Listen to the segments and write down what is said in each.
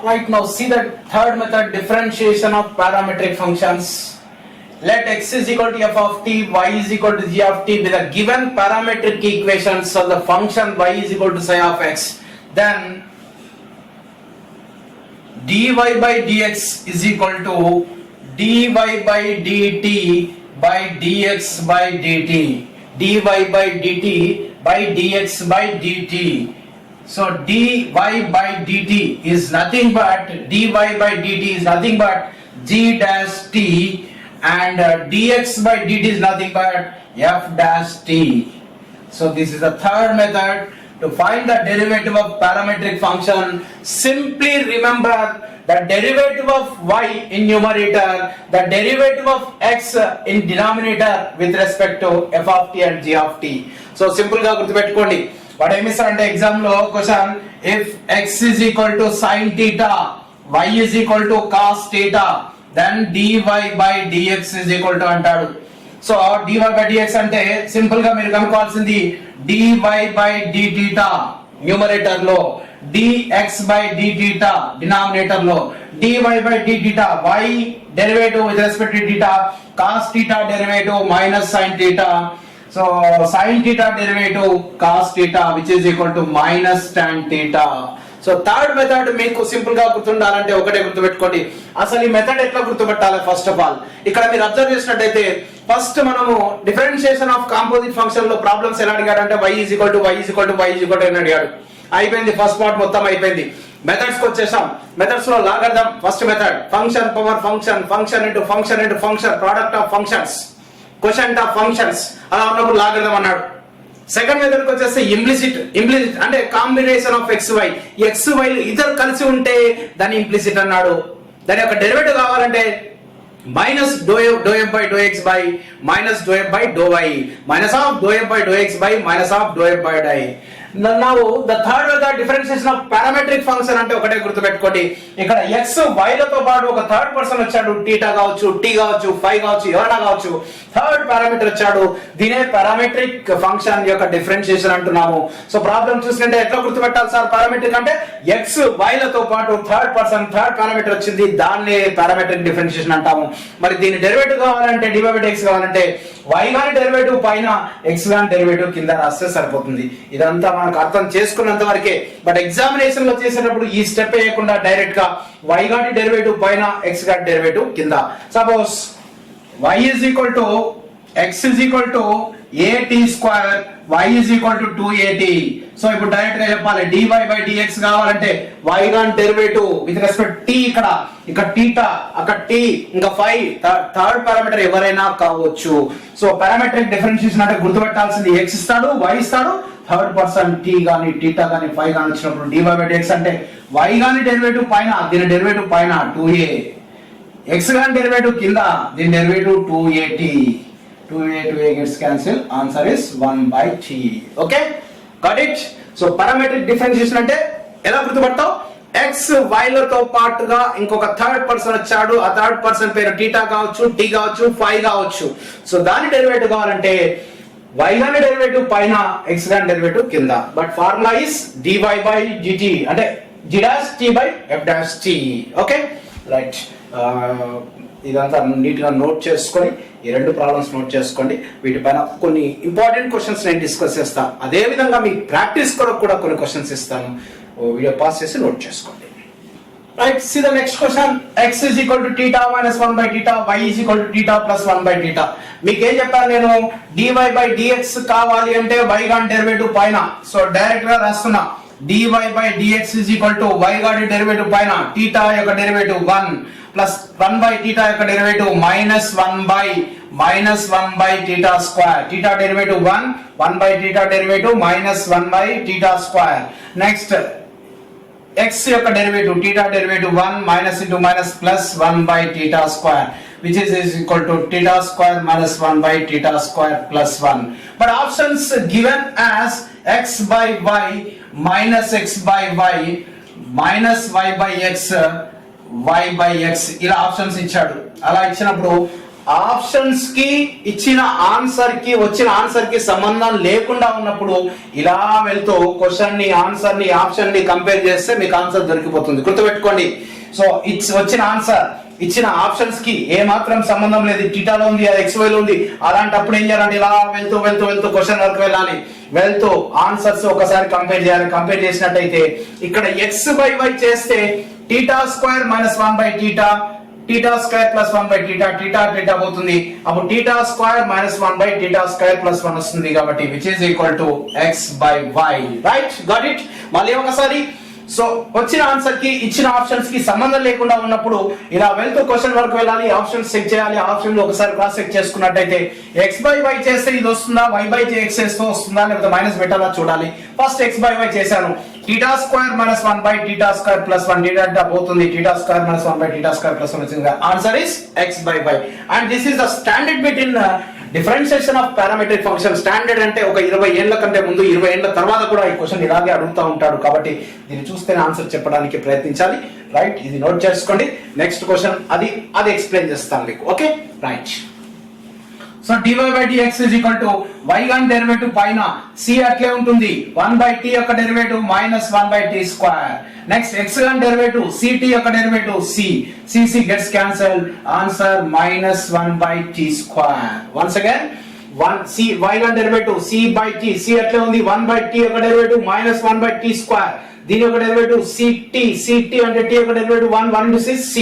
Right, now see the third method, differentiation of parametric functions. Let x is equal to f of t, y is equal to g of t with a given parametric equation. So the function y is equal to psi of x. Then dy by dx is equal to dy by dt by dx by dt. dy by dt by dx by dt. So dy by dt is nothing but g dash t, and dx by dt is nothing but f dash t. So this is the third method to find the derivative of parametric function. Simply remember the derivative of y in numerator, the derivative of x in denominator with respect to f of t and g of t. So simple గా గుర్తుపెట్టుకోండి. వాడు ఏమి ఇస్తారంటే exam లో question, if x is equal to sin theta, y is equal to cos theta, then dy by dx is equal to అంటాడు. So dy by dx అంటే simple గా మీరు కనుక్కోవాల్సింది dy by d theta numerator లో, dx by d theta denominator లో, dy by d theta y derivative with respect to theta, cos theta derivative minus sin theta. So sin theta derivative cos theta which is equal to minus tan theta. So third method మీకు simple గా గుర్తుండాలంటే ఒకటే గుర్తుపెట్టుకోండి. అసలు ఈ method ఎట్లా గుర్తుపెట్టాలి? First of all ఇక్కడ మీరు observe చేసినట్టయితే ఫస్ట్ మనము డిఫరెన్షియేషన్ ఆఫ్ కాంపోజిట్ ఫంక్షన్ లో ప్రాబ్లమ్స్ ఎలా అడిగాడు అంటే y is equal to అని అడిగాడు. అయిపోయింది, ఫస్ట్ పార్ట్ మొత్తం అయిపోయింది. మెథడ్స్ కి వచ్చేసాం. మెథడ్స్ లో logarithm first method, function power function, function into function into function, product of functions, quotient of functions. అలా ఉన్నప్పుడు లాగర్థం అన్నాడు. సెకండ్ మెథడ్ కి వచ్చేసి ఇంప్లిసిట్ అంటే కాంబినేషన్ ఆఫ్ ఎక్స్ వై ఇద్దరు కలిసి ఉంటే దాన్ని ఇంప్లిసిట్ అన్నాడు. దాని యొక్క డెరివేటివ్ కావాలంటే minus do f by do x by minus do f by do y, minus of do f by do x by minus of do f by die. Now the third method, differentiation of parametric function అంటే ఒకటే గుర్తుపెట్టుకోండి. ఇక్కడ x y లతో పాటు ఒక third person వచ్చాడు, theta కావచ్చు, tea కావచ్చు, ఫై కావచ్చు, ఎవరైనా కావచ్చు, థర్డ్ పారామీటర్ వచ్చాడు. దీనే పారామెట్రిక్ ఫంక్షన్ యొక్క డిఫరెన్షియేషన్ అంటున్నాము. సో ప్రాబ్లం చూసుకుంటే ఎట్లా గుర్తుపెట్టాలి సార్? పారామెట్రిక్ అంటే x y లతో పాటు థర్డ్ పారామీటర్ వచ్చింది, దాన్ని పారామెట్రిక్ డిఫరెన్షియేషన్ అంటాము. మరి దీని డెరివేటివ్ కావాలంటే dy by dx కావాలంటే y గాని డెరివేటివ్ పైన x గాని డెరివేటివ్ కింద రాస్తే సరిపోతుంది. ఇదంతా మనకు అర్థం చేసుకున్నంత వరకే. బట్ ఎగ్జామినేషన్ లో చేసేటప్పుడు ఈ స్టెప్ వేయకుండా డైరెక్ట్ గా y గాని డెరివేటివ్ పైన x గాని డెరివేటివ్ కింద. Suppose y is equal to x is equal to at square, y is equal to 2at. So ఇప్పుడు డైరెక్ట్ గా చెప్పాలి, dy by dx కావాలంటే y గాని డెరివేటివ్ విత్ రెస్పెక్ట్ t, ఇక్కడ టీటా, అక్కడ t, ఇంకా ఫై, థర్డ్ పారామీటర్ ఎవరైనా కావచ్చు. సో పారామెట్రిక్ డిఫరెన్షియేషన్ అంటే గుర్తుపెట్టాల్సింది x ఇస్తాడు, y ఇస్తాడు, థర్డ్ పర్సన్ t గాని టీటా గాని ఫై గాని వచ్చినప్పుడు dy by dx అంటే y గాని డెరివేటివ్ పైన, దీని డెరివేటివ్ పైన 2a, x గాని డెరివేటివ్ కింద, దీని derivative 2at. 2a gets cancelled, answer is 1/t. Okay, got it? So parametric differentiation అంటే ఎలా గుర్తుపడతావు? x y లతో పాటుగా ఇంకొక థర్డ్ పర్సన్ వచ్చాడు, ఆ థర్డ్ పర్సన్ పేరు టీటా కావచ్చు, టీ కావచ్చు, ఫై కావచ్చు. సో దాని డెరివేటివ్ కావాలంటే y గాని డెరివేటివ్ పైన, x గాని డెరివేటివ్ కింద. But formula is dy by dt అంటే g dash t by f dash t. Okay right. ఇదంతా నీట్ గా నోట్ చేసుకొని ఈ రెండు ప్రాబ్లమ్స్ నోట్ చేసుకోండి. వీటిపైన కొన్ని ఇంపార్టెంట్ క్వశ్చన్స్ నేను డిస్కస్ చేస్తాను. అదే విధంగా మీ ప్రాక్టీస్ కొరకు కూడా కొన్ని క్వశ్చన్స్ ఇస్తాను. వీడియో పాస్ చేసి నోట్ చేసుకోండి. Right, see the next question. x is equal to theta minus 1/theta, y is equal to theta plus 1/theta. మీకు ఏం చెప్పాను నేను? dy by dx కావాలి అంటే y గాని డెరివేటివ్ పైన. సో డైరెక్ట్ గా రాస్తున్నా, dy by dx is equal to y గాని డెరివేటివ్ పైన theta యొక్క డెరివేటివ్ 1 ప్లస్ 1/theta యొక్క derivative minus 1/theta square. theta derivative 1/theta derivative minus 1/theta square. Next x యొక్క derivative theta derivative 1 minus into minus plus 1/theta square, which is equal to theta square minus 1/theta square plus 1. But options given as x by y minus x by y minus y by x ఇలా options ఇచ్చాడు. అలా ఇచ్చినప్పుడు options కి ఇచ్చిన answer కి వచ్చిన answer కి సంబంధం లేకుండా ఉన్నప్పుడు ఇలా వెళ్తూ క్వశ్చన్ ని ఆన్సర్ ని ఆప్షన్ ని కంపేర్ చేస్తే మీకు ఆన్సర్ దొరికిపోతుంది. గుర్తుపెట్టుకోండి. సో వచ్చిన ఆన్సర్ ఇచ్చిన ఆప్షన్స్ కి ఏ మాత్రం సంబంధం లేదు, టీటాలో ఉంది, అది XY లో ఉంది. అలాంటప్పుడు ఏం చేయాలంటే ఇలా వెళ్తూ వెళ్తూ వెళ్తూ క్వశ్చన్ వరకు వెళ్ళాలి. వెళ్తూ ఆన్సర్స్ ఒకసారి కంపేర్ చేయాలి. కంపేర్ చేసినట్టయితే ఇక్కడ x/y చేస్తే θ² - 1/θ, θ² + 1/θ, θ పోతుంది. అప్పుడు θ² - 1/θ² + 1 వస్తుంది. కాబట్టి which is equal to x/y. Right, got it. మళ్ళీ ఒకసారి. సో వచ్చిన ఆన్సర్ కి ఇచ్చిన ఆప్షన్స్ కి సంబంధం లేకుండా ఉన్నప్పుడు ఇలా వెళ్తూ క్వశ్చన్ వరకు వెళ్ళాలి, ఆప్షన్స్ చెక్ చేయాలి. ఆప్షన్ ఒకసారి క్రాస్ చెక్ చేసుకున్నట్టయితే x/y చేస్తే ఇది వస్తుందా, y/x చేస్తే వస్తుందా, లేకపోతే మైనస్ పెట్టాలా చూడాలి. ఫస్ట్ x/y చేశాను. θ² - 1/θ² + 1, θ పోతుంది. θ² - 1/θ² + 1 వచ్చింది. Answer is x/y. And this is the standard bit in differentiation of parametric function. Standard అంటే ఒక 20 ఏళ్ల కంటే ముందు, 20 ఏళ్ల తర్వాత కూడా ఈ క్వశ్చన్ ఇలాగే అడుగుతూ ఉంటాడు. కాబట్టి దీన్ని చూస్తేనే ఆన్సర్ చెప్పడానికి ప్రయత్నించాలి. రైట్, ఇది నోట్ చేసుకోండి. నెక్స్ట్ క్వశ్చన్ అది ఎక్స్ప్లెయిన్ చేస్తాను మీకు. Okay, right. So dy/dx is equal to y గన్ డెరివేటివ్ పైన c అట్లే ఉంటుంది. 1/t యొక్క డెరివేటివ్ -1/t². నెక్స్ట్ x గన్ డెరివేటివ్ ct యొక్క derivative c gets cancelled. Answer -1/t². Once again y గన్ డెరివేటివ్ c/t, c అట్లే ఉంది. 1/t యొక్క డెరివేటివ్ -1/t². దీని యొక్క డెరివేటివ్ ct అంటే t యొక్క డెరివేటివ్ 1 × c.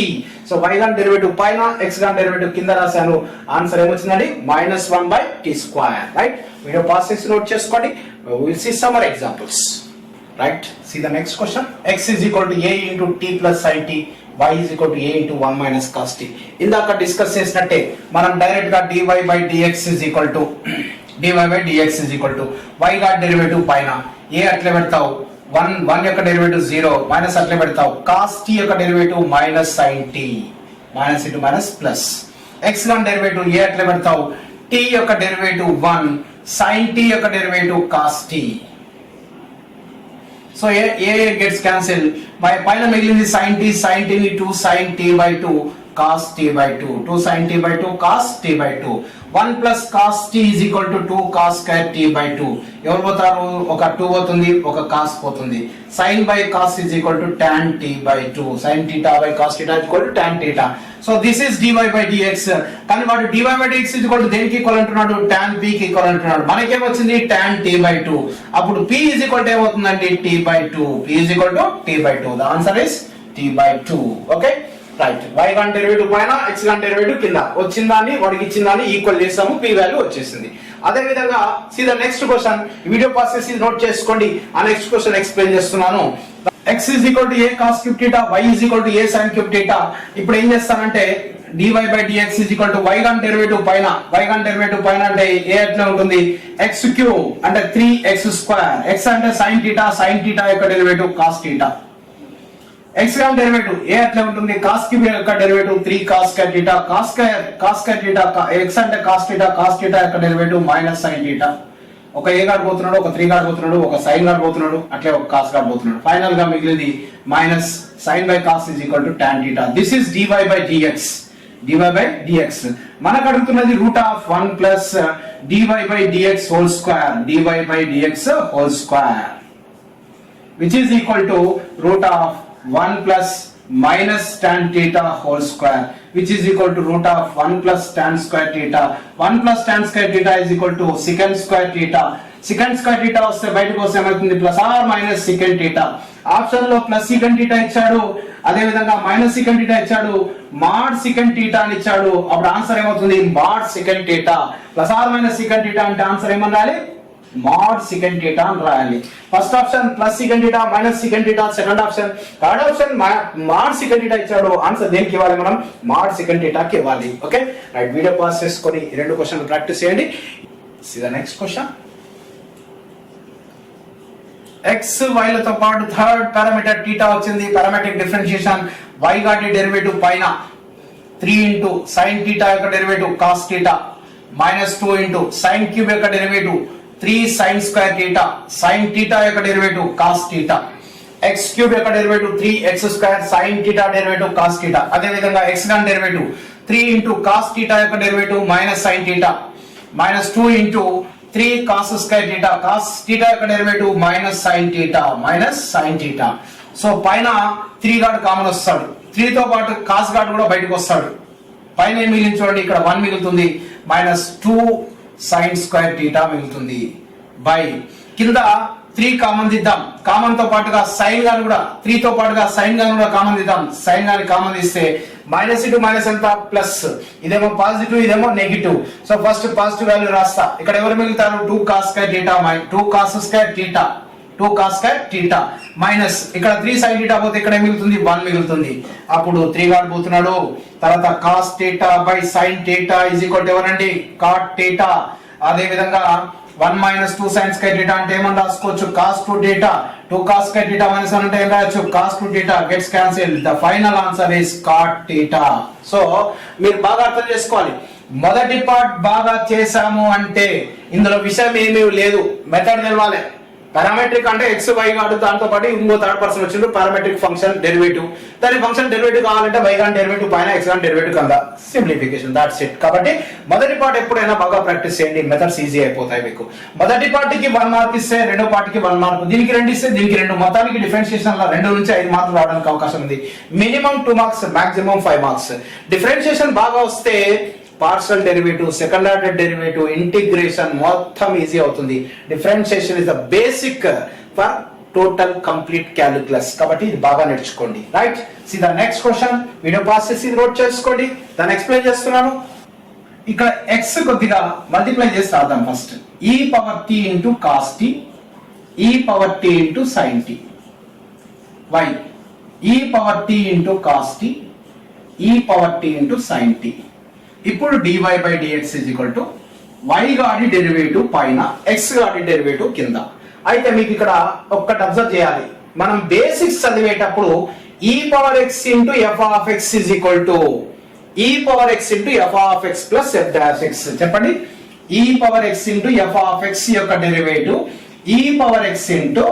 సో y గన్ డెరివేటివ్ పైన, x గన్ డెరివేటివ్ కింద రాశాను. ఆన్సర్ ఏమొచ్చిందండి? -1/t². రైట్, వీడియో పాస్ చేసి నోట్ చేసుకోండి. We will see some more examples. Right, see the next question. x is equal to a into t plus sin t, y is equal to a into 1 minus cos t. ఇందాక discuss చేసినట్టే మనం direct గా dy/dx is equal to y గా derivative పైన a అట్లే పెడతావు, 1 యొక్క derivative 0 minus అట్లే పెడతావు, cos t యొక్క derivative minus sin t, minus into minus plus. x గా డెరివేటివ్ a అట్లే పెడతావు, t యొక్క డెరివేటివ్ 1, sin t యొక్క derivative cos t. So a gets cancelled. పైన మిగిలింది sin t ని 2 sin t/2 cos t/2, 2 sin t/2 cos t/2. 1 plus cos t is equal to 2 cos square t/2. ఎవరు పోతారు? ఒక 2 పోతుంది, ఒక cos పోతుంది. sin by cos is equal to tan t/2. sin theta by cos theta is equal to tan theta. So this is dy/dx. కానీ వాడు dy/dx is equal to దేనికి equal అంటున్నాడు? tan p కి ఈక్వల్ అంటున్నాడు. మనకేం వచ్చింది? tan t/2. అప్పుడు p is equal to ఏమవుతుందండి? t/2. p is equal to t/2. The answer is t/2. Okay, right. y గన్ డెరివేటివ్ పైన, x గన్ డెరివేటివ్ కింద. వచ్చిందాన్ని వాడికి ఇచ్చిందాన్ని ఈక్వల్ చేసాము, p వాల్యూ వచ్చేసింది. అదే విధంగా see the next question. Video pass చేసి నోట్ చేసుకోండి. ఆ నెక్స్ట్ క్వశ్చన్ ఎక్స్ప్లెయిన్ చేస్తున్నాను. x is equal to a cos cube theta, y is equal to a sin cube theta. ఇప్పుడు ఏం చేస్తానంటే dy/dx is equal to y గన్ derivative పైన, అంటే a ఎట్లా ఉంటుంది? x³ అంటే 3x², x అంటే sin theta యొక్క డెరివేటివ్ cos theta. x గన్ డెరివేటివ్ a అట్లా ఉంటుంది. cos క్యూబ్ యొక్క derivative 3 cos square theta, cos square theta, x అంటే cos theta యొక్క డెరివేటివ్ -sin theta. ఒక a గాడ్ పోతున్నాడు, ఒక 3 గాడ్ పోతున్నాడు, ఒక sin గాడ్ పోతున్నాడు, అట్లే ఒక cos గాడ్ పోతున్నాడు. ఫైనల్ గా మిగిలింది minus sin by cos is equal to tan theta. This is dy/dx. మనకు అడుగుతున్నది √1 plus dy/dx whole square, which is equal to √1 plus minus tan theta whole square, which is equal to √1 plus tan square theta. 1 plus tan square theta is equal to secant square theta. secant square theta వస్తే బయటకు వస్తే ఏమవుతుంది? Plus or minus secant theta. Option లో plus secant theta ఇచ్చాడు, అదే విధంగా minus secant theta ఇచ్చాడు, mod secant theta అని ఇచ్చాడు. అప్పుడు ఆన్సర్ ఏమవుతుంది? mod secant theta. Plus or minus secant theta అంటే ఆన్సర్ ఏమనాలి? mod secant theta అని రాయాలి. First option plus secant theta minus secant theta, second option. Third option mod secant theta ఇచ్చాడు. Answer దేనికి ఇవ్వాలి? మనం mod secant theta కి ఇవ్వాలి. Okay, right. వీడియో పాస్ చేసుకొని ఈ రెండు క్వశ్చన్లు ప్రాక్టీస్ చేయండి. See the next question. x y లతో పాటు థర్డ్ పారామీటర్ θ వచ్చింది. పారామెట్రిక్ డిఫరెన్షియేషన్ y గాటి డెరివేటివ్ పైన 3 into sin θ యొక్క derivative cos θ -2 into sin cube యొక్క derivative 3 sin square theta, sin theta యొక్క derivative cos theta, x cube యొక్క derivative 3x² sin theta derivative cos theta. అదే విధంగా x గన్ డెరివేటివ్ 3 into cos theta యొక్క derivative minus sin theta minus 2 into 3 cos square theta cos theta యొక్క derivative minus sin theta so పైన 3 గాడు common వస్తాడు, 3 తో పాటు cos గాడు కూడా బయటకు వస్తాడు. పైన ఏం మిగిలింది చూడండి, ఇక్కడ 1 మిగులుతుంది, మైనస్ 2 sin square theta మిగులుతుంది బై కింద 3 కామన్ దిద్దాం, కామన్ తో పాటుగా సైన్ గాని కూడా 3 తో పాటుగా సైన్ గాని కూడా కామన్ దిద్దాం. సైన్ గాని కామన్ తీస్తే మైనస్ ఇంటూ మైనస్ ఎంత ప్లస్, ఇదేమో పాజిటివ్ ఇదేమో negative. So first positive value రాస్తా. ఇక్కడ ఎవరు మిగులుతారు, 2 cos square theta 2 cos square theta 2 cos square theta minus ఇక్కడ 3 sin theta పోతే ఇక్కడ ఏం మిగులుతుంది, 1 మిగులుతుంది. అప్పుడు 3 గాడు పోతున్నాడు. తర్వాత cos theta by sin theta is equal to ఎవరండి, cot theta. అదే విధంగా 1 minus 2 sin square theta అంటే ఏమని రాసుకోవచ్చు, cos 2 theta. 2 cos square theta minus 1 అంటే ఏం రాయొచ్చు, cos 2 theta gets cancelled. The final answer is cot theta. So మీరు బాగా అర్థం చేసుకోవాలి. మొదటి పార్ట్ బాగా చేశాము అంటే ఇందులో విషయం ఏమీ లేదు, మెథడ్ తెలవాలి. పారామెట్రిక్ అంటే ఎక్స్ వై కాదు, దాంతో పాటు ఇంకో థర్డ్ పర్సన్ వచ్చిండు పారామెట్రిక్ ఫంక్షన్ డెరివేటివ్. దాని ఫంక్షన్ డెరివేటివ్ కావాలంటే వై గాని డెరివేటివ్ పైన ఎక్స్ గాని డెరివేటివ్ కింద సింప్లిఫికేషన్, దాట్స్ ఇట్. కాబట్టి మొదటి పార్ట్ ఎప్పుడైనా బాగా ప్రాక్టీస్ చేయండి, మెథడ్స్ ఈజీ అయిపోతాయి మీకు. మొదటి పార్ట్కి 1 మార్క్ ఇస్తే రెండో పార్ట్కి 1 మార్క్, దీనికి 2 ఇస్తే దీనికి 2, మొత్తానికి డిఫరెన్షియేషన్ లో 2 నుంచి 5 మార్కులు రావడానికి అవకాశం ఉంది. Minimum 2 marks, maximum 5 marks. Differentiation బాగా వస్తే partial derivative, second order derivative, integration మొత్తం ఈజీ అవుతుంది. Differentiation is the basic for total complete calculus. కాబట్టి ఇది బాగా నేర్చుకోండి. Right, see the next question. Video pass చేసి నోట్ చేసుకోండి, దాన్ని ఎక్స్ప్లెయిన్ చేస్తున్నాను. ఇక్కడ x కొద్దిగా మల్టిప్లై చేసి రాద్దాం. First e power t into cos t, e power t into sine t, y e power t into cos t, e power t into sine t. ఇప్పుడు dy by dx is equal to y గాడి derivative పైన, x గాడి derivative కింద. అయితే మీకు ఇక్కడ ఒక్కటి observe చేయాలి, మనం బేసిక్స్ చదివేటప్పుడు e power x into f of x is equal to e power x into f of x plus f dash x. చెప్పండి, e power x into f of x యొక్క derivative e power x into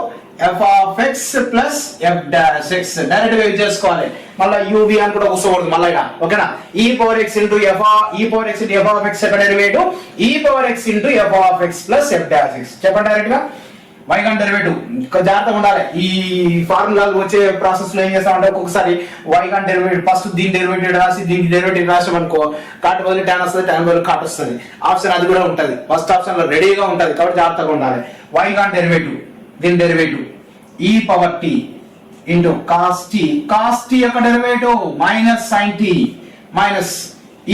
f of x plus f dash x. Direct గా use చేసుకోవాలి, మళ్ళీ uv అని కూడా కూర్చోకూడదు మళ్ళీ ఇక్కడ, ఓకేనా. e power x into f of x యొక్క derivative e power x into f of x plus f dash x. చెప్పండి డైరెక్ట్ గా y గన్ డెరివేటివ్. జాగ్రత్తగా ఉండాలి, ఈ ఫార్ములాలు వచ్చే ప్రాసెస్ లో ఏం చేస్తామంటే ఒక్కొక్కసారి y గన్ డెరివేటివ్ ఫస్ట్ దీని డెరివేటివ్ రాసి దీనికి డెరివేటివ్ రాసామనుకో, కాట్ బదులు టాన్ వస్తుంది, టాన్ బదులు కాట్ వస్తుంది. ఆప్షన్ అది కూడా ఉంటది, ఫస్ట్ ఆప్షన్ లో రెడీగా ఉంటది. కాబట్టి జాగ్రత్తగా ఉండాలి. y గన్ డెరివేటివ్, దీని derivative e power t into cos t, cos t యొక్క derivative minus sine t minus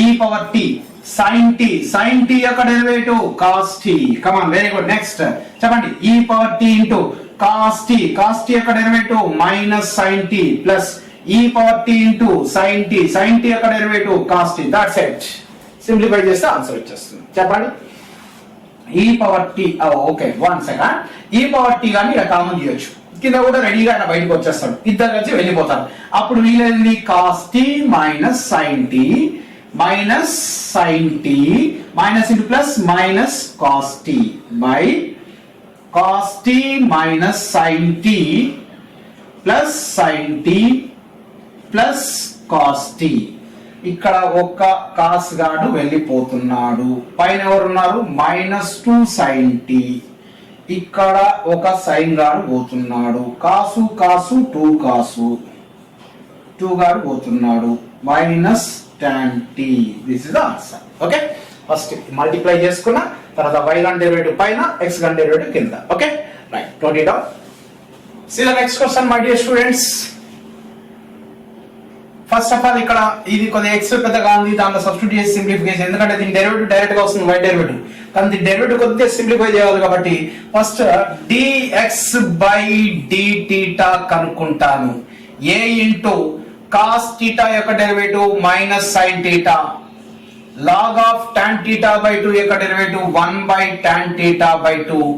e power t sin t, sin t యొక్క derivative cos t. Come on, very good. Next చెప్పండి, e power t into cos t, cos t యొక్క derivative minus sin t plus e power t into sin t, sin t యొక్క derivative cos t. That's it. Simplify చేస్తే answer వచ్చేస్తుంది. చెప్పండి, e power t, okay 1 second. e power t గాని ఇలా common చేయొచ్చు, కింద కూడా రెడీగా ఆయన బయటకు వచ్చేస్తాడు, ఇద్దరు కలిసి వెళ్ళిపోతారు. అప్పుడు వీళ్ళేంది cos t minus sin t minus sin t minus into plus minus cos t by cos t minus sin t plus sin t plus cos t. ఇక్కడ ఒక కాస్ గాడు వెళ్ళిపోతున్నాడు, పైన ఎవరున్నారు మైనస్ 2 sin t. ఇక్కడ ఒక సైన్ గాడు పోతున్నాడు, కాసు కాసు 2 కాసు 2 గాడు పోతున్నాడు, minus tan t. This is the answer. Okay, first multiply చేసుకున్న తర్వాత y గన్ డెరివేటివ్ పైన x గన్ డెరివేటివ్ కింద. Okay, right, note it down. See the next question my dear students. First of all ఇక్కడ ఇది కొద్దిగా x పెద్దగా ఉంది, దాంట్లో సబ్స్టిట్యూట్ చేసి సింప్లిఫికేషన్, ఎందుకంటే దీని డెరివేటివ్ డైరెక్ట్ గా వస్తుంది y డెరివేటివ్, కానీ దీని డెరివేటివ్ కొద్దిగా సింప్లిఫై చేయాలి. కాబట్టి first dx by dθ కనుక్కుంటాను. a into cos theta యొక్క derivative minus sin theta, log of tan theta by 2 యొక్క derivative 1 by tan theta by 2,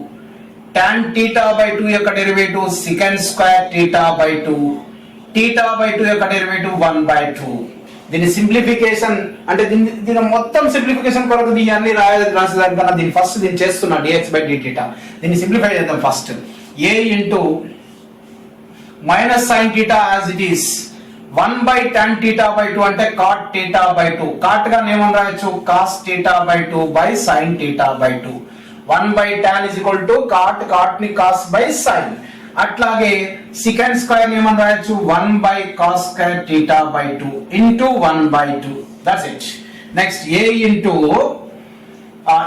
tan theta by 2 యొక్క derivative secant square theta by 2, theta by 2 యొక్క derivative 1 by 2. దీని simplification అంటే దీని మొత్తం simplification కొరకు దీన్ని అన్ని రాసేదానికన్నా దీన్ని ఫస్ట్ దీన్ని చేస్తున్నా dx by dθ. దీన్ని సింప్లిఫై చేద్దాం. First a into minus sin theta as it is 1/tan θ/2 అంటే cot θ/2. cot గా ఏమని రాయొచ్చు cos θ/2 by sin θ/2. 1/tan is equal to cot ని cos by sin. అట్లాగే secant square ఏమని రాయొచ్చు 1/cos square θ/2 into 1/2. that's it. Next a into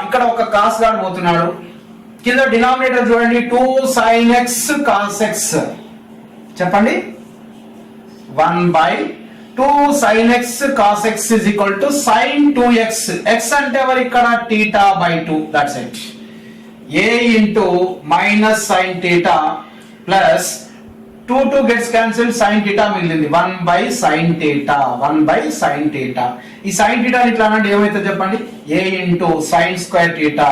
ఇక్కడ ఒక cos గాడు పోతున్నాడు, కింద డినామినేటర్ చూడండి 2 sin x cos x. చెప్పండి 1/2 sin x cos x is equal to sin 2x. x అంటే ఎవరు ఇక్కడ θ/2. that's it. a into minus sin theta plus 2 gets cancelled, sin theta మిగిలింది 1/sin theta. 1/sin theta. ఈ sin theta ఇట్లా అంటే ఏమైతే చెప్పండి a into sin square theta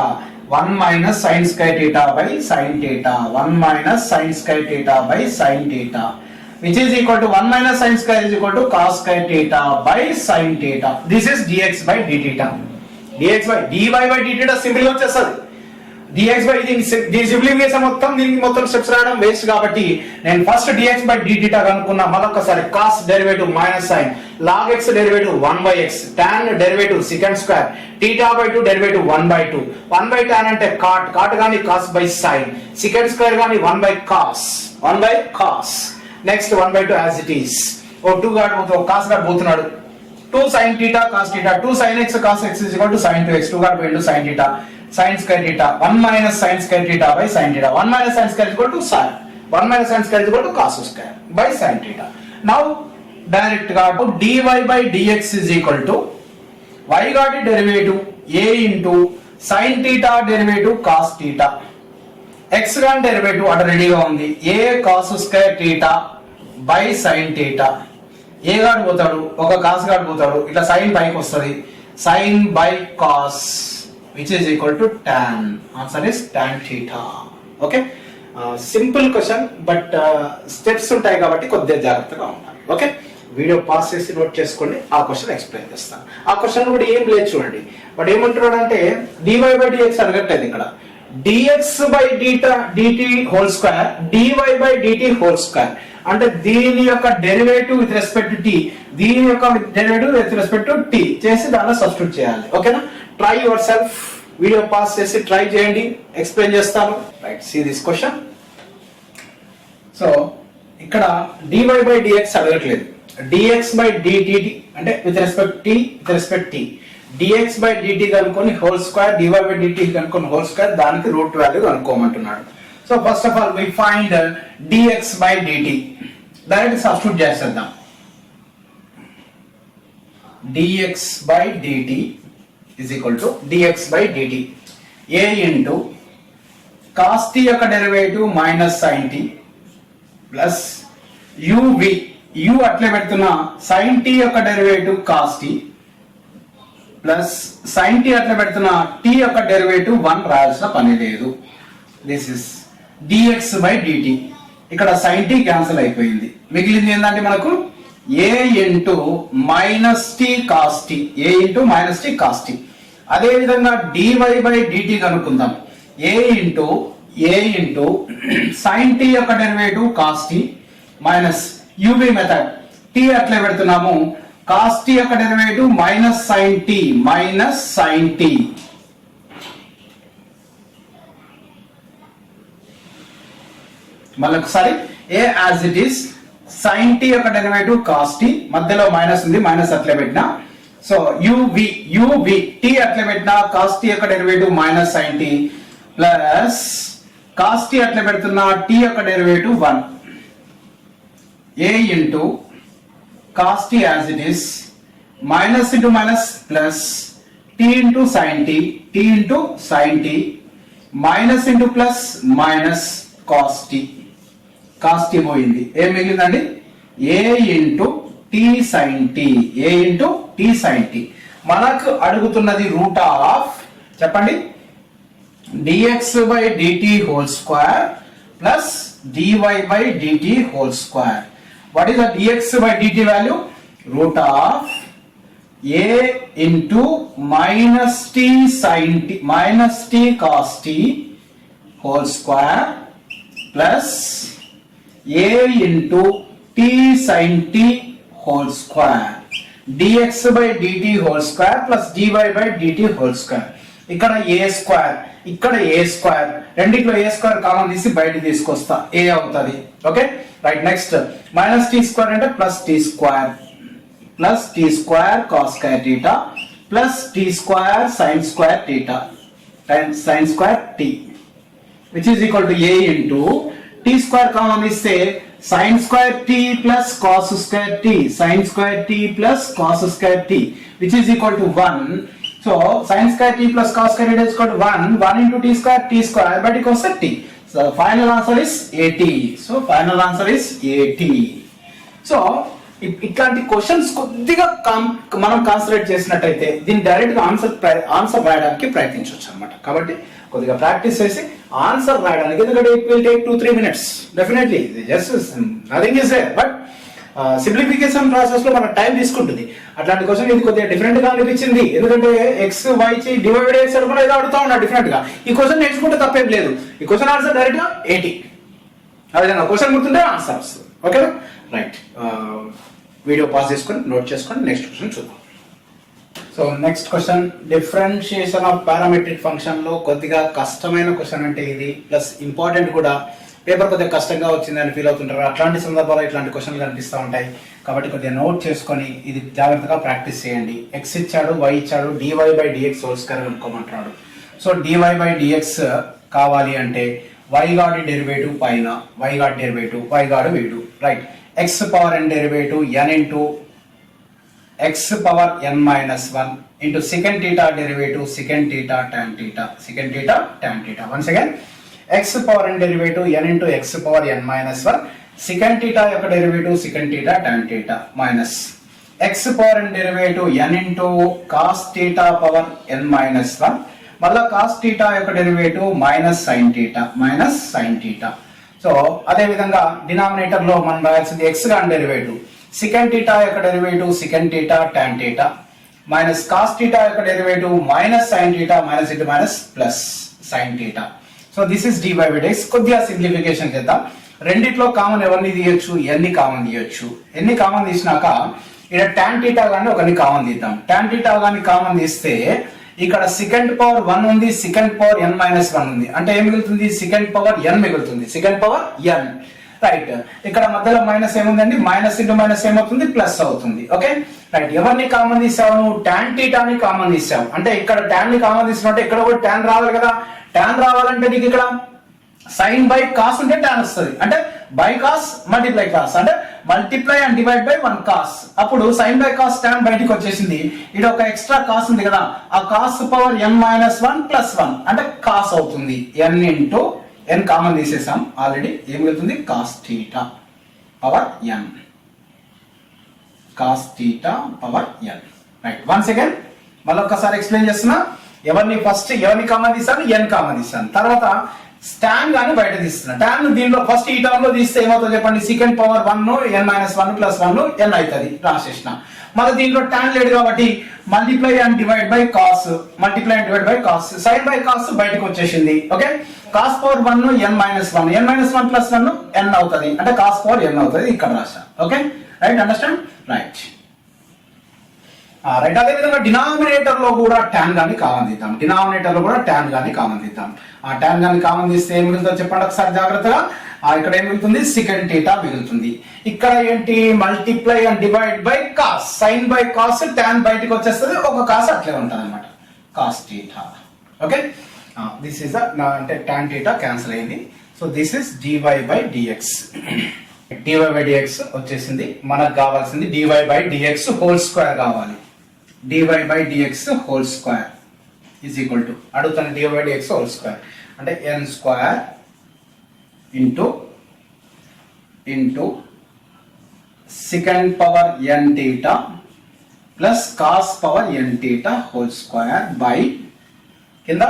1 minus sin square theta by sin theta. 1 minus sin square theta by sin theta, which is equal to 1 minus sin square is equal to cos square theta by sin theta. This is dx by d theta. dx by dy by d theta simple గా వచ్చేస్తుంది. dx by దీని simplification దీనికి మొత్తం steps రాయడం waste కాబట్టి నేను first dx by d theta కనుక్కున్నా. మరొకసారి cos derivative minus sin, log x derivative 1/x, tan derivative secant square, θ/2 derivative 1/2. 1/tan అంటే cot గాని cos by sin, secant square గాని 1/cos. Next 1/2 as it is. ఓ 2 గాడు పోతే cos గాడు పోతున్నాడు. 2 sin theta cos theta, 2 sin x cos x is equal to sin 2x. 2 గాడు పోయిండు sin theta, sin square theta. 1 minus sin square theta by sin theta. 1 minus sin square is equal to sin. 1 minus sin square is equal to cos square by sin theta. Now direct గా dy by dx is equal to y got derivative a into sin theta derivative cos theta. x got derivative అటు రెడీగా ఉంది a cos square theta by sin theta. a గాడు పోతాడు, ఒక cos గాడు పోతాడు, ఇట్లా sin పైకి వస్తుంది, sin by cos which is equal to tan. Answer is tan theta. Okay, simple question but steps ఉంటాయి కాబట్టి కొద్దిగా జాగ్రత్తగా ఉండాలి. ఓకే, వీడియో పాస్ చేసి నోట్ చేసుకోండి, ఆ క్వశ్చన్ ఎక్స్ప్లెయిన్ చేస్తాను. ఆ క్వశ్చన్ కూడా ఏం లేదు చూడండి. బట్ ఏమంటున్నాడు అంటే dy by dx అడగట్లేదు ఇక్కడ, dx by dt whole square dy by dt whole square అంటే దీని యొక్క derivative with respect to t, దీని యొక్క derivative with respect to t చేసి దానిలో సబ్స్టిట్యూట్ చేయాలి. ఓకేనా, try yourself. Video pass చేసి ట్రై చేయండి, ఎక్స్ప్లెయిన్ చేస్తాను. Right, see this question. So ఇక్కడ dy by dx అడగట్లేదు, dx by dt అంటే with respect t, with respect t, dx by dt కనుక్కొని whole square, dy by dt కనుక్కొని whole square, దానికి root value కనుక్కోమంటున్నాడు. So first of all we find dx by dt. Direct substitute చేసేద్దాం. dx by dt is equal to dx by dt a into cos t యొక్క derivative minus sin t plus uv, u అట్లే పెడుతున్నా sin t యొక్క derivative cos t plus sin t అట్లే పెడుతున్నా t యొక్క derivative 1 రాయాల్సిన పని లేదు. This is dx by dt. ఇక్కడ sin t క్యాన్సిల్ అయిపోయింది, మిగిలింది ఏంటంటే మనకు a into minus t cos t, a into minus t cos t. అదే విధంగా dy by dt కనుక్కుందాం. a ఇంటూ sin t యొక్క derivative cos t minus uv method, t అట్లే పెడుతున్నాము, కాస్ టీ యొక్క డెరివేటివ్ మైనస్ sin t. మళ్ళీ ఒకసారి a as it is, sin t యొక్క డెరివేటివ్ cos t, మధ్యలో మైనస్ ఉంది, మైనస్ అట్లే పెట్టినా. సో uv t అట్లే పెట్టినా, cos t యొక్క derivative minus sin t plus cos t అట్లే పెడుతున్నా, t యొక్క derivative 1, a into cos t as it is, minus into minus plus t into sin t, t into sin t, minus into plus minus cos t. cos t పోయింది, ఏం మిగిలిందండి a into t sin t, a into t sin t. మనకు అడుగుతున్నది root of, చెప్పండి, dx by dt whole square plus dy by dt whole square. What is the dx by dt value? Root of a into minus t sin t, minus t cos t whole square plus a into t sin t whole square dx by dt whole square plus dy by dt whole square. ఇక్కడ a square, ఇక్కడ a square, రెండిట్లో a square common తీసి బయట తీసుకొస్తా, a అవుతుంది. Okay right. Next minus t square అంటే plus t square cos square theta plus t square sin square theta sin square t which is equal to a into t square common ఇస్తే sin square t plus cos square t sin square t plus cos square t which is equal to 1. So sin square t plus cos square t is equal to 1 into t square but equals to t. So final answer is 80. So final answer is 80. So ఇట్లాంటి questions కొద్దిగా మనం concentrate చేసినట్టయితే దీన్ని direct గా answer రాయడానికి ప్రయత్నించవచ్చు అనమాట. కాబట్టి కొద్దిగా ప్రాక్టీస్ చేసి ఆన్సర్ రాయడానికి, ఎందుకంటే it will take 2-3 minutes definitely, just nothing is there, but simplification process లో మనకు టైం తీసుకుంటుంది. అట్లాంటి క్వశ్చన్ ఇది కొద్దిగా డిఫరెంట్ గా అనిపించింది, ఎందుకంటే ఎక్స్ వై డివైడ్ చేసాడు కూడా ఏదో అడుగుతా ఉన్నాడు డిఫరెంట్ గా. ఈ క్వశ్చన్ నేర్చుకుంటే తప్పేం లేదు, ఈ క్వశ్చన్ ఆన్సర్ డైరెక్ట్ గా 80. అదేవిధంగా క్వశ్చన్ గుర్తుంటే ఆన్సర్ వస్తుంది. Okay right. వీడియో పాస్ చేసుకొని నోట్ చేసుకొని నెక్స్ట్ క్వశ్చన్ చూద్దాం. So next question, differentiation of parametric function లో కొద్దిగా కష్టమైన క్వశ్చన్ అంటే ఇది, ప్లస్ ఇంపార్టెంట్ కూడా. పేపర్ కొద్దిగా కష్టంగా వచ్చిందని ఫీల్ అవుతుంటారు, అట్లాంటి సందర్భాల్లో ఇట్లాంటి క్వశ్చన్లు కనిపిస్తూ ఉంటాయి. కాబట్టి కొద్దిగా నోట్ చేసుకొని ఇది జాగ్రత్తగా ప్రాక్టీస్ చేయండి. ఎక్స్ ఇచ్చాడు, వై ఇచ్చాడు, dy by dx whole square కనుక్కోమంటున్నాడు. సో డివై బై డిఎక్స్ కావాలి అంటే వై గాడి డెరివేటివ్ పైన, వై గాడి డెరివేటివ్, వై గాడు వీడు, right. X power n derivative n into x power n minus 1 into secant theta derivative secant theta tan theta. Once again, x power n derivative n into x power n minus 1 secant theta యొక్క derivative secant theta tan theta minus x power n derivative n into cos theta power n minus 1 మళ్ళా cos theta యొక్క derivative minus sine theta. So అదే విధంగా denominator లో మనం రాయాల్సింది x గాని derivative secant theta యొక్క derivative secant theta tan theta minus cos theta యొక్క derivative minus sine theta minus into minus plus sine theta. So this is dy by dx. కొద్దిగా simplification చేద్దాం. రెండిట్లో కామన్ ఎవరిని తీయొచ్చు, ఎన్ని కామన్ తీయొచ్చు. ఎన్ని కామన్ తీసినాక ఇక్కడ tan theta గాని ఒకని కామన్ తీద్దాం. tan theta గాని కామన్ తీస్తే ఇక్కడ సెకండ్ పవర్ 1 ఉంది, సెకండ్ పవర్ n మైనస్ 1 ఉంది, అంటే ఏం మిగులుతుంది, సెకండ్ పవర్ n మిగులుతుంది, సెకండ్ పవర్ n, రైట్. ఇక్కడ మధ్యలో మైనస్ ఏముందండి, మైనస్ ఇంటూ మైనస్ ఏమవుతుంది, ప్లస్ అవుతుంది. Okay right. ఎవరిని కామన్ తీసావు, tan theta ని కామన్ తీసావు, అంటే ఇక్కడ tan ని కామన్ తీసినట్టే ఇక్కడ కూడా tan రావాలి కదా. tan రావాలంటే నీకు ఇక్కడ సైన్ బై కాస్ ఉంటే tan వస్తుంది, అంటే బై కాస్ మల్టిప్లై కాస్, అంటే multiply and divide by 1 cos. అప్పుడు సైన్ బై కాస్ tan బయటికి వచ్చేసింది. ఇది ఒక ఎక్స్ట్రా కాస్ ఉంది కదా, ఆ cos power n minus 1 plus 1 అంటే కాస్ అవుతుంది. n ఇంటూ n కామన్ తీసేసాం ఆల్రెడీ, ఏం వెళ్తుంది, cos theta power n, cos theta power n, right. Once again మళ్ళీ ఒక్కసారి ఎక్స్ప్లెయిన్ చేస్తున్నా. ఎవరిని కామన్ తీస్తాను, n కామన్ తీస్తాను, తర్వాత tan గాని బయట తీస్తున్నా. tan దీనిలో ఫస్ట్ ఈ టర్మ్ లో తీస్తే ఏమవుతుందో చెప్పండి, second power 1 n minus 1 plus 1 n అవుతుంది, రాసేసిన. మళ్ళీ దీంట్లో tan లేదు కాబట్టి multiply and divide by cos, multiply and divide by cos, sine by cos బయటకు వచ్చేసింది. Okay, cos power 1 n minus 1 plus 1 n అవుతుంది, అంటే కాస్ పవర్ n అవుతుంది, ఇక్కడ రాసా. Okay right, understand, right. Right. అదే విధంగా డినామినేటర్ లో కూడా tan గాని కామన్ తీద్దాం. డినామినేటర్ లో కూడా tan గాని కామన్ తీద్దాం. ఆ tan గాని కామన్ తీస్తే ఏం మిగులుతుందో చెప్పండి ఒకసారి జాగ్రత్తగా. ఇక్కడ ఏం మిగులుతుంది, సెకండ్ థీటా మిగులుతుంది. ఇక్కడ ఏంటి, multiply and divide by cos, sine by cos, tan బయటికి వచ్చేస్తుంది, ఒక కాస్ అట్లే ఉంటుంది అనమాట, cos theta. Okay, this is అంటే tan థీటా క్యాన్సిల్ అయింది. So this is dy by dx. dy by dx వచ్చేసింది. మనకు కావాల్సింది dy by dx whole square కావాలి. dy by dx whole square is equal to, అడుగుతాను dy by dx whole square అంటే n square into secant power n theta plus cos power n theta whole square by కింద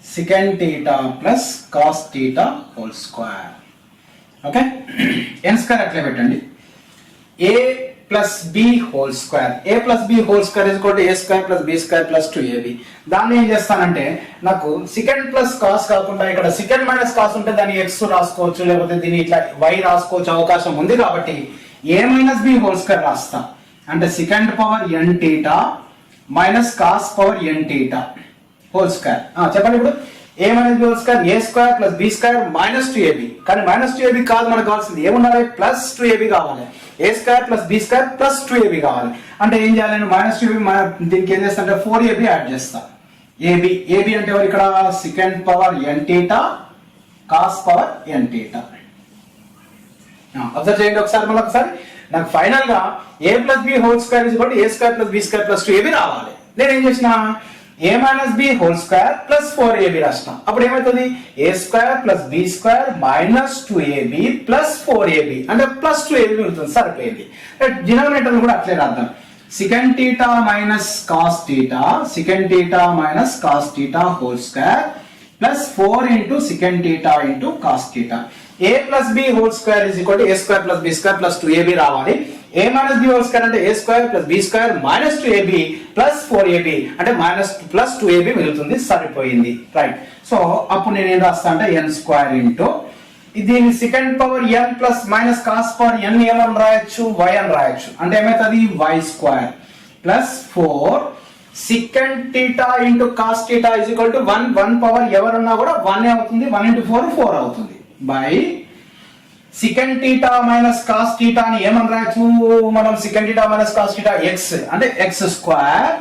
secant theta plus cos theta whole square. Okay, n square అట్లే పెట్టండి. a plus b whole square, a plus b whole square is equal to a square plus b square plus 2ab. దాన్ని ఏం చేస్తానంటే, నాకు second plus cos కాకుండా ఇక్కడ second minus cos ఉంటే దాన్ని x రాసుకోవచ్చు, లేకపోతే దీన్ని ఇట్లా y రాసుకోవచ్చు అవకాశం ఉంది. కాబట్టి a minus b whole square రాస్తా, అంటే secant power n theta minus cos power n theta whole square. చెప్పండి ఇప్పుడు a minus b whole square a square plus b square minus 2ab, కానీ మైనస్ 2ab కాదు మనకు కావాల్సింది, ఏమున్నాయి ప్లస్ 2ab కావాలి. A square plus b square plus 2ab కావాలి. అంటే ఏం చేయాలి, నేను మైనస్ 2ab దీనికి ఏం చేస్తా అంటే 4ab యాడ్ చేస్తా. ఏబి అంటే ఎవరు ఇక్కడ secant power n theta cos power n theta. Observe చేయండి ఒకసారి, మళ్ళీ ఒకసారి నాకు ఫైనల్ గా a plus b whole square is a square plus b square plus 2ab రావాలి. నేను ఏం చేసిన a minus b whole square plus 4ab రాసిన, అప్పుడు ఏమవుతుంది a square plus b square minus 2ab plus 4ab అంటే ప్లస్ 2ab మిగులుతుంది, సరిపోయింది. డినామినేటర్ కూడా అట్లే రాద్దాం, secant theta minus cos theta, secant theta minus cos theta whole square plus 4 into secant theta into cos theta. A plus b whole square is equal to a square plus b square plus 2ab రావాలి. a minus b whole square అంటే a square plus b square minus 2ab plus 4ab అంటే minus plus 2ab మిగులుతుంది, సరిపోయింది. Right. So అప్పుడు నేను ఏం రాస్తా అంటే n స్క్వేర్ ఇంటూ దీని second power n plus minus cos power n ఏమని రాయొచ్చు y అని రాయొచ్చు, అంటే ఏమవుతుంది y square plus 4 second theta into cos theta is equal to 1 power ఎవరున్నా కూడా 1 అవుతుంది, 1 into 4 4 అవుతుంది, by second theta minus cos theta అని ఏమని రాయొచ్చు మనం, second theta minus cos theta x అంటే x square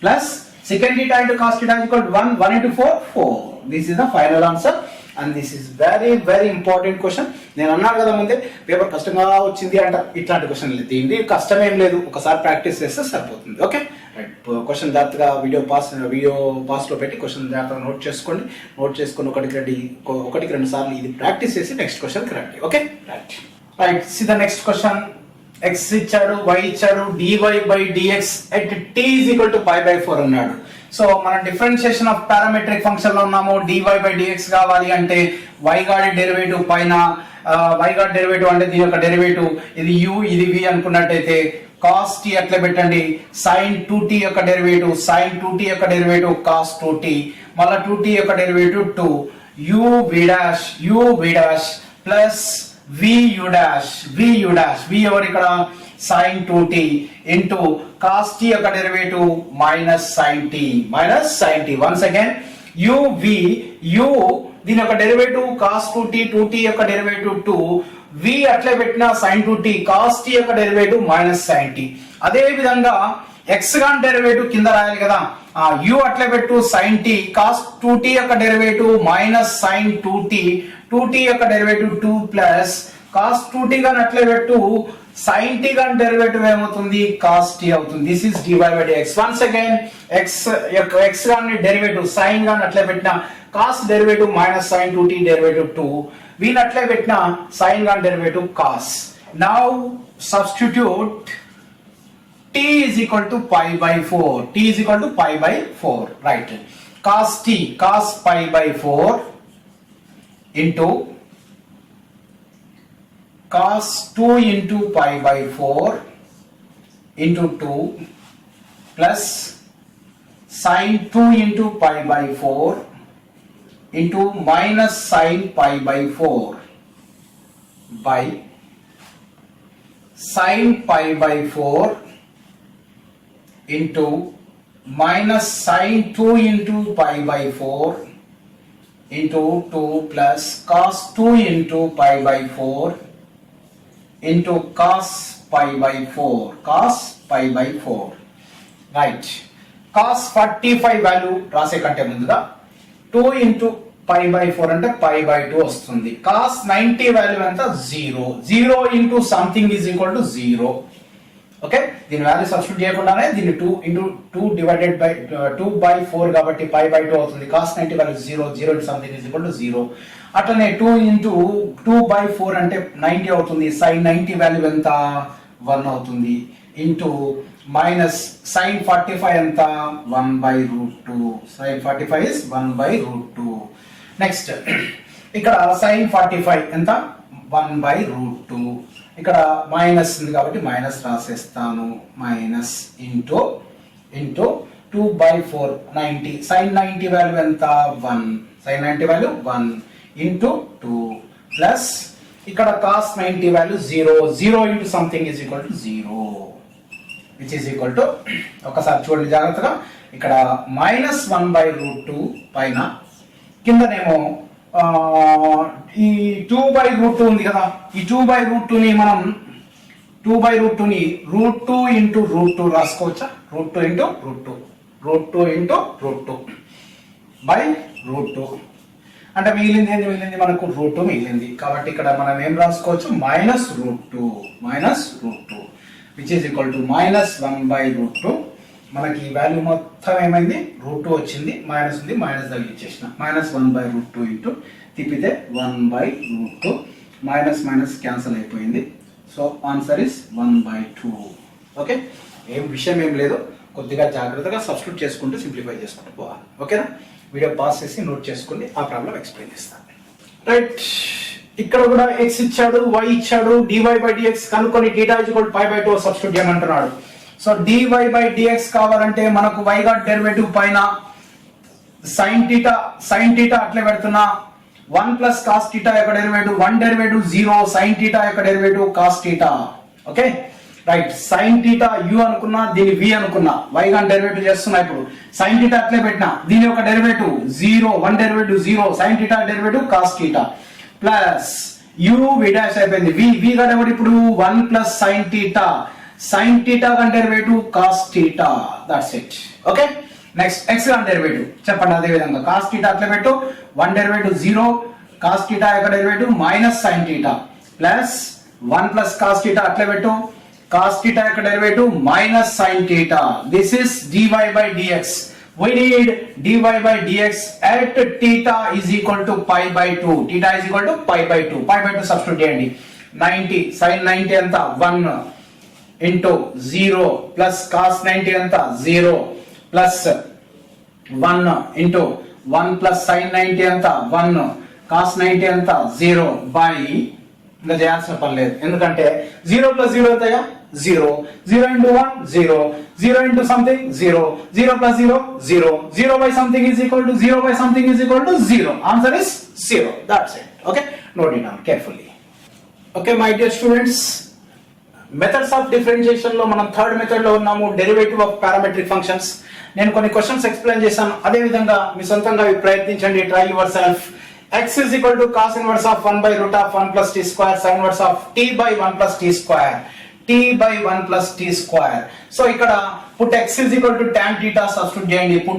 plus second theta into cos theta is equal to 1 into 4 4. This is the final answer. And this is very very important question. నేను అన్నాను కదా ముందే paper కష్టంగా వచ్చింది అంట, ఇట్లాంటి question లేదు, దీనికి కష్టం ఏం లేదు, ఒకసారి ప్రాక్టీస్ చేస్తే సరిపోతుంది. Okay right. క్వశ్చన్ జాగ్రత్తగా వీడియో పాస్ లో పెట్టి క్వశ్చన్ జాగ్రత్తగా నోట్ చేసుకొని ఒకటికి రెండు సార్లు ఇది ప్రాక్టీస్ చేసి నెక్స్ట్ క్వశ్చన్ కి రండి. Okay right right. See the next question. x ఇచ్చాడు, y ఇచ్చాడు, dy by dx at t is equal to pi by 4 అన్నాడు. సో మనం డిఫరెన్షియేషన్ ఆఫ్ పారామెట్రిక్ ఫంక్షన్ లో ఉన్నాము, dy by dx కావాలి అంటే y గాడి డెరివేటివ్ పైన y గాడి డెరివేటివ్ అంటే దీని యొక్క డెరివేటివ్ ఇది u ఇది v అనుకున్నట్టయితే cos t అట్లా పెట్టండి, sin 2t యొక్క డెరివేటివ్ sin 2t యొక్క డెరివేటివ్ cos 2t, మళ్ళీ 2t యొక్క derivative 2 u v dash plus vu dash v ఎవరు ఇక్కడ sin 2t into cos t యొక్క derivative minus sin t once again u దీని యొక్క డెరివేటివ్ cos 2t యొక్క డెరివేటివ్ 2 v అట్లే పెట్టిన sin 2t cos t యొక్క డెరివేటివ్ మైనస్ sin t. అదే విధంగా x గాన్ డెరివేటివ్ కింద రాయాలి కదా, u అట్లే పెట్టు sin t cos 2t యొక్క డెరివేటివ్ మైనస్ sin 2t యొక్క డెరివేటివ్ 2 ప్లస్ cos 2t గాని అట్లే పెట్టు sin t గాని డెరివేటివ్ ఏమవుతుంది cos t అవుతుంది. This is dy by dx. Once again x గాని డెరివేటివ్ sin గాని అట్లే పెట్టిన cos derivative minus sin 2t derivative 2, v అట్లే పెట్టిన sin గాని derivative cos. Now substitute t is equal to pi by 4, right. cos pi by 4 into cos 2 into pi by 4 into 2 plus sin 2 into pi by 4 into minus sin pi by 4 by sin pi by 4 into minus sin 2 into pi by 4 into 2 plus cos 2 into pi by 4 into cos pi by 4 right. cos 45 value రాసే కంటే ముందుగా 2 into pi by 4 అంటే pi by 2 వస్తుంది. cos 90 value ఎంత 0 into something is equal to 0. Okay, దీని value substitute చేయకుండానే దీన్ని 2 divided by 2 by 4 కాబట్టి pi by 2 అవుతుంది. cos 90 value 0 into something is equal to 0. అట్లనే 2 into 2 by 4 అంటే 90 అవుతుంది. sin 90 వాల్యూ ఎంత 1 అవుతుంది ఇంటూ మైనస్ sin 45 ఎంత 1/√2. sin 45 is 1/√2. నెక్స్ట్ ఇక్కడ sin 45 ఎంత 1/√2. ఇక్కడ మైనస్ ఉంది కాబట్టి మైనస్ రాసేస్తాను, మైనస్ ఇంటూ 2/4 90. sin 90 వాల్యూ ఎంత 1, sin 90 వాల్యూ 1 ఇంటూ 2 ప్లస్ ఇక్కడ cos 90 value 0 into something is equal to 0 which is equal to ఒకసారి చూడండి జాగ్రత్తగా ఇక్కడ -1/√2 పైన కిందనేమో ఈ 2/√2 ఉంది కదా, ఈ 2/√2 ని మనం 2/√2 ని √2 into √2 రాసుకోవచ్చా? √2 into √2 √2 into √2 by √2 అంటే మిగిలింది మనకు √2 మిగిలింది. కాబట్టి ఇక్కడ మనం ఏం రాసుకోవచ్చు? -√2 which is equal to -1/√2. మనకి ఈ వాల్యూ మొత్తం ఏమైంది? √2 వచ్చింది, మైనస్ ఉంది, మైనస్ తగిలిచ్చేసిన -1/√2 ఇంటూ తిప్పితే 1/√2 మైనస్ క్యాన్సల్ అయిపోయింది. So answer is 1/2. ఓకే, విషయం ఏం లేదు, కొద్దిగా జాగ్రత్తగా సబ్స్టిట్యూట్ చేసుకుంటూ సింప్లిఫై చేసుకుంటూ పోవాలి. ఓకేనా? వీడియో పాస్ చేసి నోట్ చేసుకోండి, ఆ ప్రాబ్లం ఎక్స్ప్లెయిన్ చేస్తాను. రైట్, ఇక్కడ కూడా x ఇచ్చాడు, y ఇచ్చాడు, dy/dx కనుక్కొని θ = π/2 సబ్స్టిట్యూట్ చేయమంటున్నాడు. సో dy/dx కావాలంటే మనకు y గా డెరివేటివ్ పైన sin θ అట్లే పెడుతున్నా, 1 + cos θ యొక్క డెరివేటివ్ 1 డెరివేటివ్ 0, sin θ యొక్క derivative cos θ. Okay right, sin θ u అనుకున్నా, దీని v అనుకున్నా, y గా డెరివేటివ్ చేస్తున్నా. ఇప్పుడు sin θ అట్లే పెట్టినా, దీని యొక్క derivative 0, 1 derivative 0, sin θ derivative cos θ plus u v dash అయిపోయింది, v గా డెరివేటివ్ ఇప్పుడు 1 + sin θ గా derivative cos θ. That's it. Okay, next x గా డెరివేటివ్ చెప్పండి. అదే విధంగా cos θ అట్లే పెట్టు, 1 డెరివేటివ్ 0, cos θ యొక్క డెరివేటివ్ -sin θ ప్లస్ 1 + cos θ అట్లే పెట్టు, cos θ యొక్క derivative -sin θ. This is dy/dx. We need dy/dx at θ is equal to π/2. θ is equal to π/2. π/2 substitute చేయండి. 90 sin 90 ఎంత 1 into 0 plus cos 90 ఎంత 0 plus 1 into 1 plus sin 90 ఎంత 1 cos 90 ఎంత 0 by ఇంకా చేయాల్సిన పని లేదు, ఎందుకంటే 0 + 0 ఎంతగా 0, 0 into 1 0, 0 into something 0, 0 plus 0 0, 0 by something is equal to 0 by something is equal to 0. Answer is 0. That's it. Okay, note it down carefully. Okay my dear students, methods of differentiation లో మనం third method లో ఉన్నాము, derivative of parametric functions. నేను కొన్ని questions explain చేశాను, అదే విధంగా మీ సొంతంగా ప్రయత్నించండి. Try your self. x is equal to cos inverse of 1/√1 plus t square sin inverse of t/1 plus t square, t/1 plus t square. So ఇక్కడ put x is equal to tan theta substitute చేయండి, put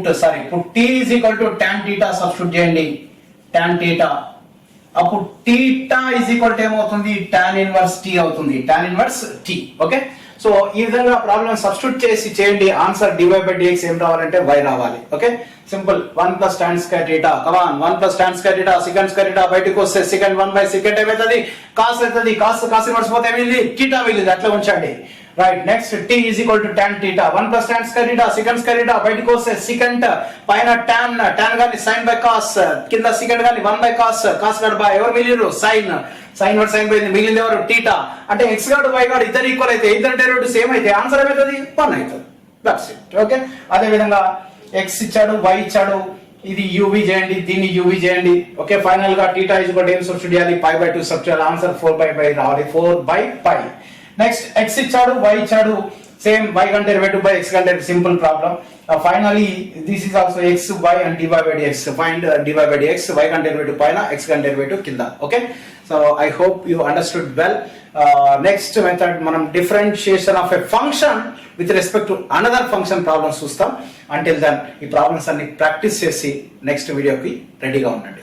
t is equal to tan theta substitute చేయండి, tan theta. అప్పుడు θ is equal to ఏమవుతుంది? tan inverse t అవుతుంది, tan inverse t. Okay, so ఈ విధంగా problem substitute చేసి చేయండి. Answer dy/dx ఏం రావాలంటే y రావాలి. Okay, simple. 1 + tan square theta, come on, 1 + tan square theta, secant square theta బయటకు వస్తే secant 1/secant ఏమవుతుంది? cos అవుతుంది, cos inverse పోతే ఏమింది? θ మిగిలింది, అట్లా ఉంచండి. Right, next t is equal to tan theta, 1 + tan square theta, secant square theta బయటకు వస్తే secant పైన tan గాని sin by cos, కింద secant గాని 1/cos, cos గాడు బై ఎవరు మిగిలిరు? sin ఇన్వర్స్ sin పోయింది, మిగిలింది ఎవరు? θ. అంటే x గాడు y గాడు ఇద్దరు ఈక్వల్ అయితే, ఇద్దరు డెరివేటివ్ సేమ్ అయితే ఆన్సర్ ఏమవుతుంది? 1 అవుతుంది. That's it. ఓకే, అదే విధంగా x ఇచ్చాడు, y ఇచ్చాడు, ఇది uv చేయండి, దీన్ని uv చేయండి. ఓకే, ఫైనల్ గా θ is equal to ఏం సబ్స్టిట్యూట్ చేయాలి? π/2 సబ్స్టిట్యూట్ చేయాలి. ఆన్సర్ 4/π రావాలి, 4/π. నెక్స్ట్ x ఇచ్చాడు, y ఇచ్చాడు, సేమ్ y గన్ డెరివేటివ్ బై x గన్ derivative, simple problem. Finally this is also x, y and dy/dx. Find dy/dx, y గన్ డెరివేటివ్ పైన, x గన్ డెరివేటివ్ కింద. Okay, so I hope you understood well. Next method మనం differentiation of a function with respect to another function problems చూస్తాం. Until then ఈ problems అన్ని practice చేసి next వీడియోకి రెడీగా ఉండండి.